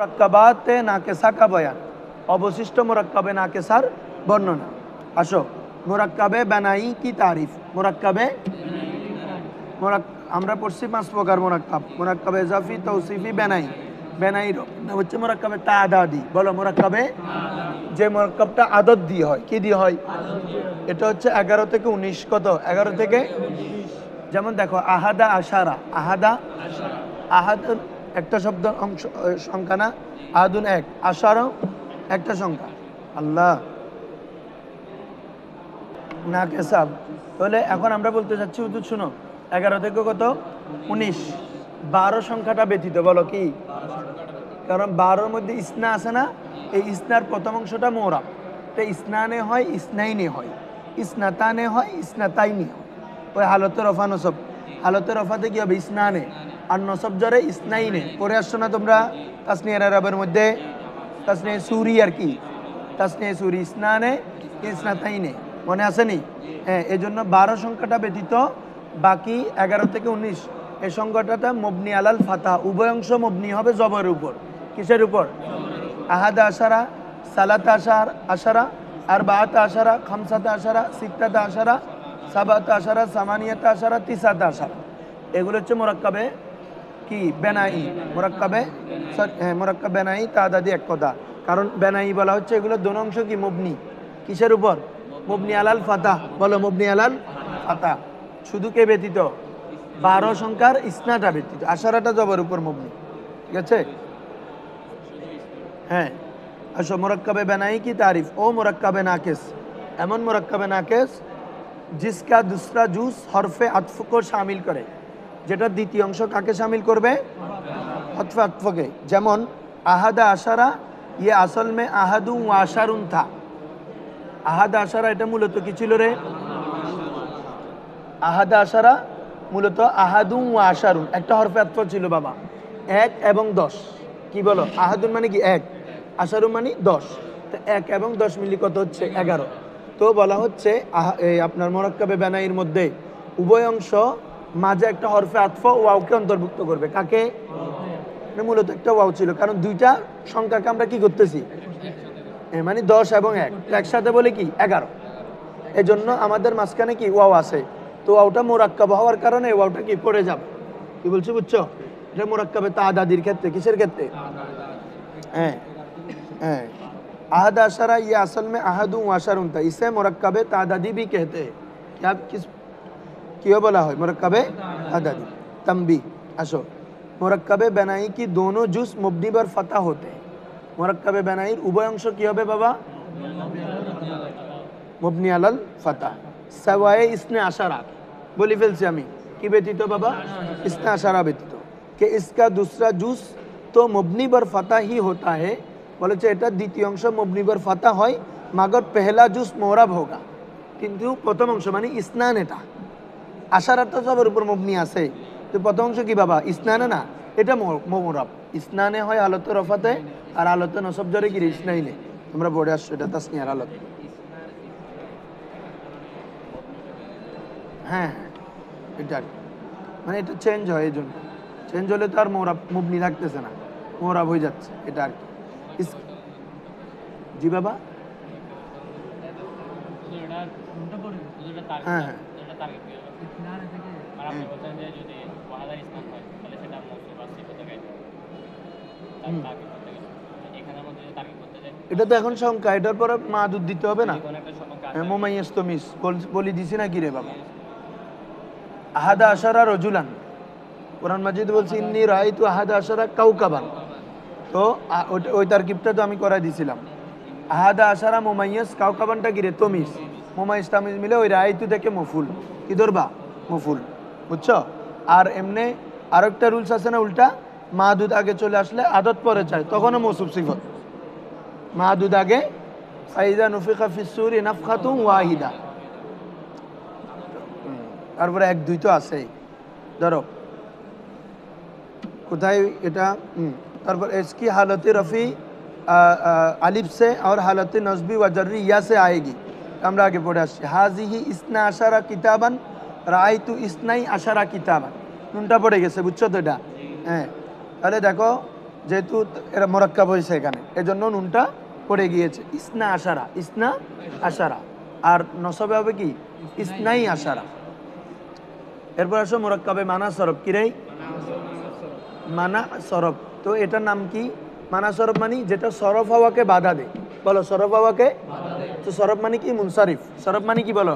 মুরাক্কাবাতে নাকেসা কা বয়ান, অবশিষ্ট মুরাক্কাবে নাকেসার বর্ণনা। আসো, মুরাক্কাবে বানাই কি তারিফ। মুরাক্কাবে আমরা পড়ছি 5 প্রকার মুরাক্কাব। মুরাক্কাবে ইজাফি, তৌসিফি, বেনাই। বেনাইর হচ্ছে মুরাক্কাবে তাদাদি। বলো, মুরাক্কাবে যে মুরাক্কাবটা আদদ দিয়ে হয়। কি দিয়ে হয়? এটা হচ্ছে 11 থেকে 19। কত? 11 থেকে। যেমন দেখো, আহাদা আশারা। আহাদা আহাদুন একটা শব্দ অংশ, সংখ্যা না? আহাদুন এক, আশারও একটা সংখ্যা। আল্লাহ না কেসাব। তাহলে এখন আমরা বলতে চাচ্ছি, উদ্দুত শুনো, 11 থেকে কত? 19। 12 সংখ্যাটা ব্যতীত। বলো কি? কারণ 12-র মধ্যে ইসনা আছে না? এই ইসনার প্রথম অংশটা মোরাব। তো ইসনানে হয়, ইসনাইনে হয়, ইসনাতানে হয়, ইসনাতাইনি হয়। ওই হালতের রফা নসব। হালতের রফাতে কি হবে? ইসনানে। আর নসব জরে ইসনাইনে। পরে আসছো না তোমরা তাসনিয়ার আরবের মধ্যে? তাসনিয়া সুরি আর কি, তাসনিয়া সুরি ইসনানে, ইসনাতাইনে। মনে আসেনি? হ্যাঁ, এই জন্য 12 সংখ্যাটা ব্যতীত বাকি 11 থেকে 19 এই সংখ্যাটা মবনি আলাল ফাতা। উভয় অংশ মবনি হবে জবরের উপর। কিসের উপর? আহাদা আশারা, সালাতা আশারা, আরবাআতা আশারা, খামসাতা আশারা, সিত্তাতা আশারা, সাবাতা আশারা, সামানিয়াতা আশারা, তিসাতা আশারা। এগুলো হচ্ছে মুরাক্কাবে কি? বেনাই। মুরাক্কাবে মুরাক্কাব বেনাই তাদাদি এক কথা। কারণ বেনাই বলা হচ্ছে এগুলো দোনো অংশ কি? মবনি। কিসের উপর? মবনি আলাল ফাতা। বলো, মবনি আলাল ফাতা। শুধু কে ব্যতীত? 12 সংখ্যার ইসনাটা ব্যতীত। আশারাটা জবর উপর মবনি। ঠিক আছে? হ্যাঁ। আসো, মুরাক্কাবে বেনাই কি তারিফ। ও মুরাক্কাবে নাকিস, এমন মুরাক্কাবে নাকিস जिसका दूसरा जुज हरफे अत्फ को शामिल करे। যেটা দ্বিতীয় অংশ কাকে শামিল করবে? হরফে আতফকে। যেমন আহাদা আশারা, ইয়ে আসল মে আহাদু ওয়া আশারুন থা। আহাদা আশারা এটা মূলত কি ছিল রে? আহাদা আশারা মূলত আহাদু ওয়া আশারুন, একটা হরফে আতফ ছিল বাবা, 1 এবং 10। কি বলো? আহাদুন মানে কি? 1, আশারুন মানে 10। তো 1 এবং 10 মিলি কত হচ্ছে? 11। তো বলা হচ্ছে আপনার মুরাক্কাবে বেনাইর মধ্যে উভয় অংশ মাঝে একটা হরফে আতফ ওয়াওকে অন্তর্ভুক্ত করবে। কাকে? মূলত একটা ওয়াও ছিল, কারণ দুইটা সংখ্যাকে আমরা কি করতেছি? মানে 10 এবং 1 একসাথে বলে কি? 11। এজন্য আমাদের মাঝখানে কি? ওয়াও আছে। তো ওয়াওটা মুরাক্কাব হওয়ার কারণে ওয়াওটা কি? পড়ে যাবে। কি বলছি বুঝছো? এটা মুরাক্কাবে তাদাদির ক্ষেত্রে। কিসের ক্ষেত্রে? হ্যাঁ হ্যাঁ। अहद अशरा ये असल में अहद वाशरुन था, इसे मुरक्कबे तादादी भी कहते हैं। क्या किस क्यों बोला है मुरक्कबे तादादी? तंबी। असो, मुरक्कबे बनाई की दोनों जुज मुबनी पर फतह होते हैं। मुरक्कबे बनाई उभय अंश की होबे बाबा मुबनी अलल फतह, सवाए इसने अशरा। बोली फिर से हमें कि व्यतीत बाबा इसने अशरा व्यतीत कि इसका दूसरा जुज तो मुबनी पर फतह ही होता है। বলেছে এটা দ্বিতীয় অংশ মবনি পর ফাতা হয়, মাগর পেহলা জুস মোরাব হোগা। কিন্তু প্রথম অংশ মানে ইসনান, এটা আশারা তো সবার উপর মবনি আছে। তো প্রথম অংশ কি বাবা? ইসনানে না, এটা মোরাব। ইসনানে হয় আলতে রফাতে, আর আলতে নসব জরে কি? ইসনাইনে। তোমরা পড়ে আসছো এটা তাসনিয়ার আলত। হ্যাঁ হ্যাঁ, এটা মানে এটা চেঞ্জ হয়। এই জন্য চেঞ্জ হলে তো আর মোরাব মবনি থাকতেছে না, মোরাব হয়ে যাচ্ছে এটা আর কি। জি বাবা। হ্যাঁ হ্যাঁ, এটা তো এখন সংখ্যা, এটার পরে মাদুদ দিতে হবে না? মোমাইয়াস তো মিস বলি দিছি না কি রে বাবা? আহাদা আশারা রজুলান, কোরআন মাজিদ বলছে ইন্নী রাআইতু আহাদা আশারা কাওকাবান। তো ওই তারকিবটা তো আমি করাই দিয়েছিলাম। আহাদা আশারা মোমাইয়াস, কাওকাবানটা কি রে? তমিস। মোমাইয়াস তামিজ মিলে ওই রাইতু থেকে মফুল। কি ধরবা? মফুল। বুঝছো? আর এমনি আর একটা রুলস আছে না উল্টা, মাদুদ আগে চলে আসলে আদত পরে চায়, তখনও মৌসুফ সিফত। মাদুদ আগে, ফাইজা নুফিখা ফিস-সূরি নাফখাতুন ওয়াহিদা। তারপরে 1 2 তো আছেই। ধরো কোথায় এটা? তারপর इसकी हालत रफ़ी अलिफ से और हालत नस्बी व जर्री या से आएगी। আমরা আগে পড়ে আসছি। হাজিহি ইসনা আশারা কিতাবান, রাআইতু ইসনাই আশারা কিতাবান। নুনটা পড়ে গেছে, বুঝছো তো এটা? হ্যাঁ। তাহলে দেখো যেহেতু এরা মোরাক্কাব হয়েছে এখানে, এজন্য নুনটা পড়ে গিয়েছে। ইসনা আশারা, ইসনা আশারা। আর নসবে হবে কি ইসনাই আশারা। এরপর আসো মোরাক্কাবে মানা সরব। কিরে মানা সরব, তো এটার নাম কি? মানা সরব মানে যেটা সরফ হওয়াকে বাধা দেয়। বলো সরফ হওয়াকে। তো সরফ মানে কি? মুনসারিফ। সরফ মানে কি বলো?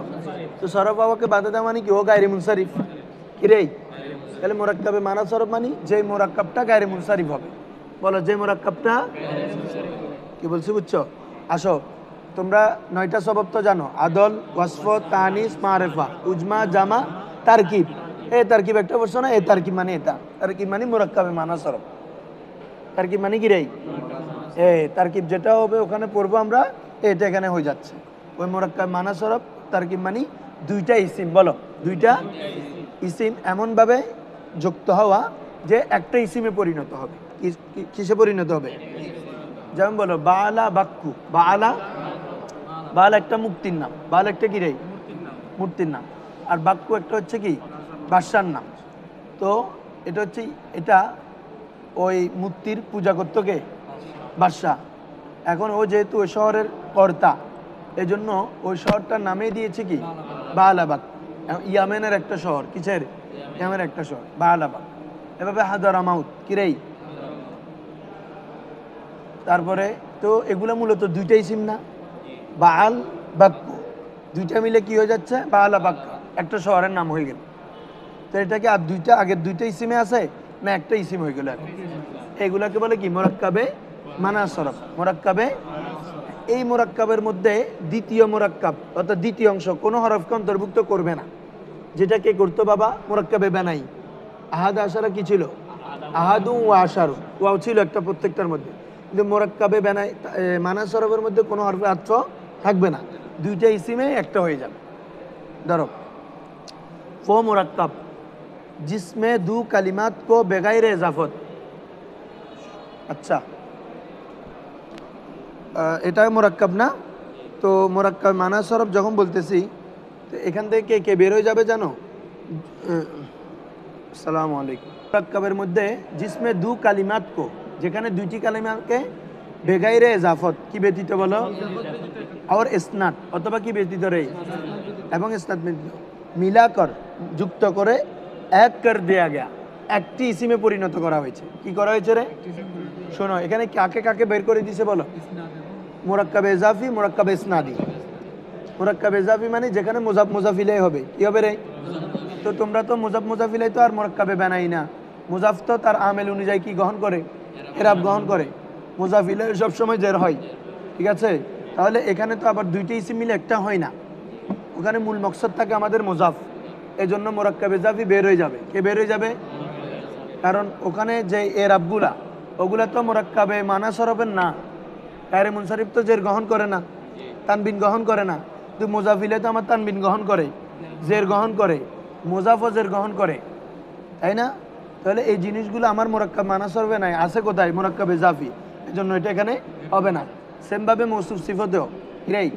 তো সরফ হওয়াকে বাধা দেওয়া মানে কি? ও গায়রে মুনসারিফ। কিরে তাহলে মোরাক্কাবে মানা সরব মানে যে মোরাক্কাবটা গায়রে মুনসারিফ হবে। বলো যে মোরাক্কাবটা কি বলছি বুঝছো? আসো, তোমরা 9টা সবব তো জানো, আদল, ওয়াসফ, তানিস, মারেফা, উজমা, জামা, তারকিব। এ তারকিব একটা বলছো না, এ তারকিব মানে এটা। তারকিব মানে মোরাক্কাবে মানা সরব। তারকিব মানে কি রে? এ তারকিব যেটা হবে ওখানে পড়বো আমরা, এটা এখানে হয়ে যাচ্ছে। ওই মোরাক্কাবে মানা সরব তারকিব মানে দুইটা ইসিম। বলো দুইটা ইসিম এমনভাবে যুক্ত হওয়া যে একটা ইসিমে পরিণত হবে। কিসে পরিণত হবে? যেমন বলো বালা বাক্কু। বালা, বাল একটা মুক্তির নাম। বাল একটা কি রে? মূর্তির নাম। আর বাক্কু একটা হচ্ছে কি বাদশার নাম। তো এটা হচ্ছে, এটা ওই মূর্তির পূজা করতো কে? বাদশাহ। এখন ও যেহেতু ওই শহরের কর্তা, এই জন্য ওই শহরটার নামে দিয়েছে কি বালাবাগ। ইয়ামেনের একটা শহর। কিসের? ইয়ামেনের একটা শহর বালাবাগ। এভাবে হাদারামাউত। কিরেই তারপরে তো এগুলো মূলত দুইটাই সিম না, বাল বাক্য দুইটা মিলে কি হয়ে যাচ্ছে? বালা বাক্য, একটা শহরের নাম হয়ে গেল। তো এটাকে আর দুইটা আগের দুইটা ইসিমে আছে না একটা ইসিম হয়ে গেল এখন। এগুলাকে বলে কি মোরাক্কাবে মানা সরফ। মোরাক্কাবে, এই মোরাক্কাবের মধ্যে দ্বিতীয় মোরাক্কাব অর্থাৎ দ্বিতীয় অংশ কোনো হরফকে অন্তর্ভুক্ত করবে না। যেটা কে করতো বাবা? মোরাক্কাবে বানাই। আহাদ আশারা কি ছিল? আহাদু ওয়া আশারু, ওয়াও ছিল একটা প্রত্যেকটার মধ্যে। কিন্তু মোরাক্কাবে বানাই মানা সরফের মধ্যে কোনো হরফে আত্ম থাকবে না, দুইটা ইসিমে একটা হয়ে যাবে। ধরো वो मुरक्कब जिसमें दो कलिमात को बगैर इजाफत। अच्छा, এটা মুরাক্কাব না। তো মুরাক্কাব মানা সরফ যখন বলতেছি, তো এখান থেকে কে বের হয়ে যাবে জানো? আসসালামু আলাইকুম। মুরাক্কাবের মধ্যে জিসমে দু কালিমাত কো, যেখানে দুইটি কালিমাকে বেগাইরে ইজাফত কি ব্যতীত বলো? আর ইসনাদ অথবা কি ব্যতীত রে? এবং ইসনাদ ব্যতীত মিলাকর যুক্ত করে এক কর দেয়া গয়া, একটি ইসিমে পরিণত করা হয়েছে। কি করা হয়েছে রে? শোনো, এখানে কাকে কাকে বের করে দিছে বলো? মুরাক্কাবে ইজাফি, মুরাক্কাবে ইসনাদি। মুরাক্কাবে ইজাফি মানে যেখানে মুজাফ মুজাফিলাই হবে। কি হবে রে? তো তোমরা তো মুজাফ মুজাফিলাই তো আর মুরাক্কাবে বানাই না। মুজাফ তো তার আমেল অনুযায়ী কি গ্রহণ করে? এরাব গ্রহণ করে। মুজাফিলে সবসময় জের হয়। ঠিক আছে, তাহলে এখানে তো আবার দুইটা ইসিম মিলে একটা হয় না। ওখানে মূল মকসদ থাকে আমাদের মুজাফ। এই জন্য মুরাক্কাবে ইজাফি বের হয়ে যাবে। কে বের হয়ে যাবে? কারণ ওখানে যে এরাবগুলা, ওগুলা তো মুরাক্কাবে মানা সরফের না। গায়রে মুনসারিফ তো জের গ্রহণ করে না, তানবিন গ্রহণ করে না। কিন্তু মুজাফিলে তো আমার তানবিন গ্রহণ করে, জের গ্রহণ করে, মুজাফও জের গ্রহণ করে, তাই না? তাহলে এই জিনিসগুলো আমার মুরাক্কাব মানা সরফে নাই, আছে কোথায়? মুরাক্কাবে ইজাফি। এই জন্য এটা এখানে হবে না। সেমভাবে মৌসুফ সিফতেও হিরাই,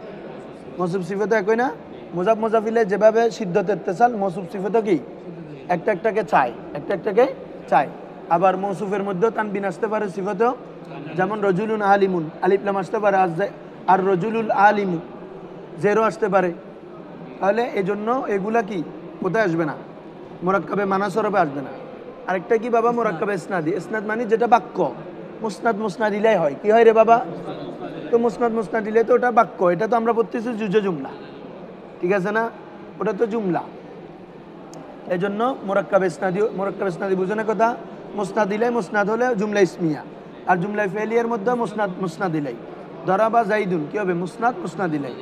মৌসুফ সিফতে একই না। মুজাফ মুজাফিলে যেভাবে সিদ্ধতে ইত্তেসাল, মৌসুফ সিফতও কি একটা একটাকে চায়, একটা একটাকে চায়। আবার মৌসুফের মধ্যেও তানবিন আসতে পারে সিফতেও, যেমন রজুলুন আলিমুন, আলিফ লাম আসতে পারে, আর রজুলুল আলিমু জেরো আসতে পারে। তাহলে এজন্য এগুলা কি কোথায় আসবে না? মুরাক্কাবে মানা সরফে আসবে না। আরেকটা কি বাবা? মুরাক্কাবে ইসনাদি। ইসনাদ মানে যেটা বাক্য, মুসনাদ মুসনাদিলাই হয়। কি হয় রে বাবা? তো মুসনাদ মুসনাদিলে তো ওটা বাক্য, এটা তো আমরা বলতেছি জুজে জুমলা। ঠিক আছে না? ওটা তো জুমলা। এই জন্য মুরাক্কাবে ইসনাদি, মুরাক্কাবে ইসনাদি বুঝে না কথা? মুসনাদ দিলাই, মুসনাদ হলে জুমলা ইসমিয়া, আর জুমলা ফেলিয়ার মধ্যে মুসনাদ মুসনাদ দিলাই। দরাবা জাইদুন কি হবে? মুসনাদ মুসনাদ দিলাই।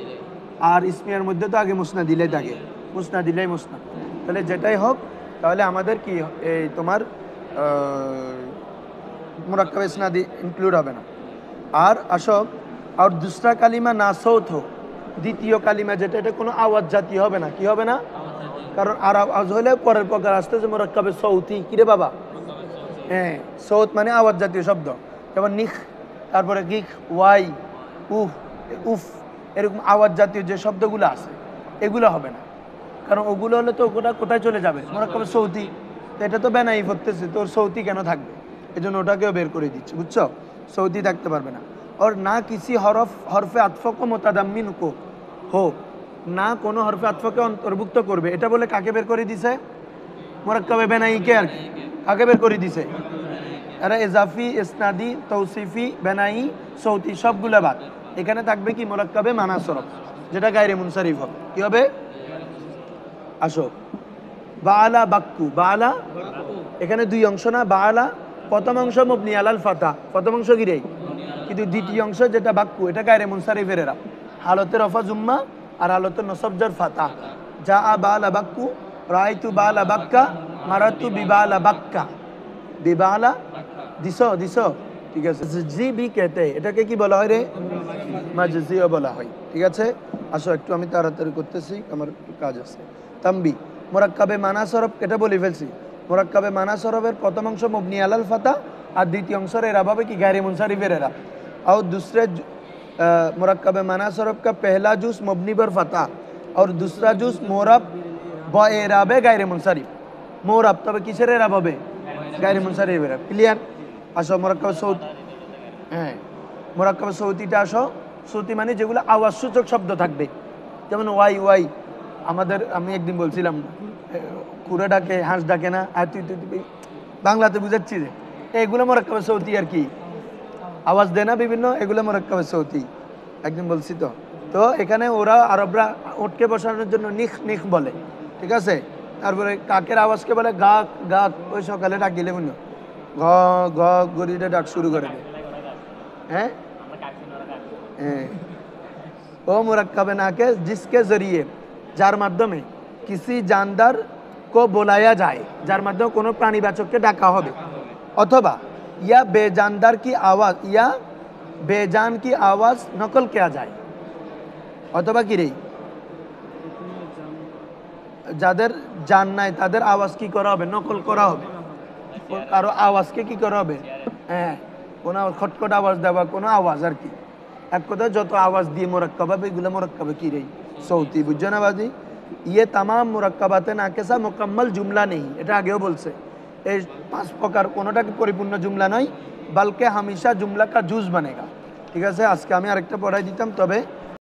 আর ইসমিয়ার মধ্যে তো আগে মুসনাদ দিলাই থাকে, মুসনাদ দিলাই মুসনাদ। তাহলে যেটাই হোক, তাহলে আমাদের কি এই তোমার মুরাক্কাবে ইসনাদি ইনক্লুড হবে না। আর আসব, আর দুসরা কালিমা না সৌথ, দ্বিতীয় কালিমা যেটা, এটা কোনো আওয়াজ জাতীয় হবে না। কি হবে না? কারণ আর আওয়াজ হলে পরের প্রকার আসতেছে মুরাক্কাবে সৌতি। কিরে বাবা? হ্যাঁ, সৌত মানে আওয়াজ জাতীয় শব্দ, যেমন নিখ, তারপরে গিখ, ওয়াই, উফ, উফ, এরকম আওয়াজ জাতীয় যে শব্দগুলো আছে এগুলো হবে না। কারণ ওগুলো হলে তো ওটা কোথায় চলে যাবে? মুরাক্কাবে সৌতি। তো এটা তো বেনাই করতেছে, তোর সৌতি কেন থাকবে? এই জন্য ওটাকেও বের করে দিচ্ছি, বুঝছো? সৌদি থাকতে পারবে না। और ना किसी হরফে আতফ কো মুতাদাম্মিন কো हो, না কোনো হরফে আতফকে অন্তর্ভুক্ত করবে, এটা বলে কাকে বের করে দিছে? মুরাক্কাবে বেনাইকে আর কি। কাকে বের করে দিছে? এরা ইজাফি, ইসনাদি, তৌসিফি, বেনাই, সৌতি সবগুলো বাদ। এখানে থাকবে কি? মুরাক্কাবে মানাসরফ, যেটা গায়রে মুনসারিফ হবে। কি হবে? আসো, বাআলা বাক্কু, বাআলা এখানে দুই অংশ না? বাআলা প্রথম অংশ মবনি আলাল ফাতা, প্রথম অংশ কি রে? কিন্তু দ্বিতীয় অংশ যেটা বাক্কু, এটা গায়রে মুনসারিফের এরা হালতে রফা জুম্মা আর হালতে নসব জর ফাতা। যা বাআলা বাক্কু, রাআইতু বাআলা বাক্কা, মারাতু বিবাআলা বাক্কা। বিবাআলা দিছো দিছো, ঠিক আছে। জি বি কেতে, এটাকে কি বলা হয় রে? মাজজিও বলা হয়, ঠিক আছে। আসো একটু আমি তাড়াতাড়ি করতেছি, আমার একটু কাজ আছে। তাম্বি, মুরাক্কাবে মানা সরফ, এটা বলে ফেলছি। মুরাক্কাবে মানা সরফের প্রথম অংশ মবনি আলাল ফাতা আর দ্বিতীয় অংশের এরাব হবে কি? গায়রে মুনসারিফের এরাব। और दूसरे मुरक्कब माना सरफ का पहला जूस मबनी पर फता और दूसरा जूस मोरब ब एराबे गायरे मुनसरिफ। मोरब तब किसेर एराब হবে? গায়রে মুনসারিফ এরাব। ক্লিয়ার? আসো মুরাক্কাব সৌত, হ্যাঁ মুরাক্কাব সৌতিটা আসো। সৌতি মানে যেগুলো আওয়াজ সূচক শব্দ থাকবে, যেমন ওয়াই ওয়াই। আমাদের আমি একদিন বলছিলাম কুড়ে ডাকে হাঁস ডাকে না, আর তুই তুই বাংলাতে বুঝাচ্ছি যে এগুলো মুরাক্কাব সৌতি আর কি, আওয়াজ দেয় না বিভিন্ন, এগুলো মুরাক্কাবে সৌতি। একদিন বলছি তো। তো এখানে ওরা আরবরা উটকে বসানোর জন্য নিখ নিখ বলে, ঠিক আছে। তারপরে কাকের আওয়াজকে বলে গাক গাক। ওই সকালে ডাক দিলে মনে ঘ ঘ গরিটা ডাক শুরু করে দেয়। হ্যাঁ হ্যাঁ, ও মুরাক্কাবে নাকে জিসকে জরিয়ে, যার মাধ্যমে কিসি জানদার কো বোলায়া যায়, যার মাধ্যমে কোনো প্রাণীবাচককে ডাকা হবে, অথবা या बेजानदार की आवाज या बेजान की आवाज नकल किया जाए। অথবা কি রে? যাদের জান নাই তাদের আওয়াজ কি করা হবে? নকল করা হবে। কারো আওয়াজকে কি করা হবে? হ্যাঁ, কোনো খটখট আওয়াজ দেওয়া, কোনো আওয়াজ আর কি। এক কথায় যত আওয়াজ দিয়ে মুরাক্কাব হবে এগুলো মুরাক্কাবে কি রে? সৌতি। বুঝছো না বাজি? ইয়ে তামাম মুরাক্কাবাতে নাকেসা মুকাম্মাল জুমলা নেই, এটা আগেও বলছে। এই পাঁচ প্রকার কোনোটা কি পরিপূর্ণ জুমলা নয়, বলকে হামেশা জুমলা কা জুজ বানেগা, ঠিক আছে। আজকে আমি আরেকটা পড়াই দিতাম, তবে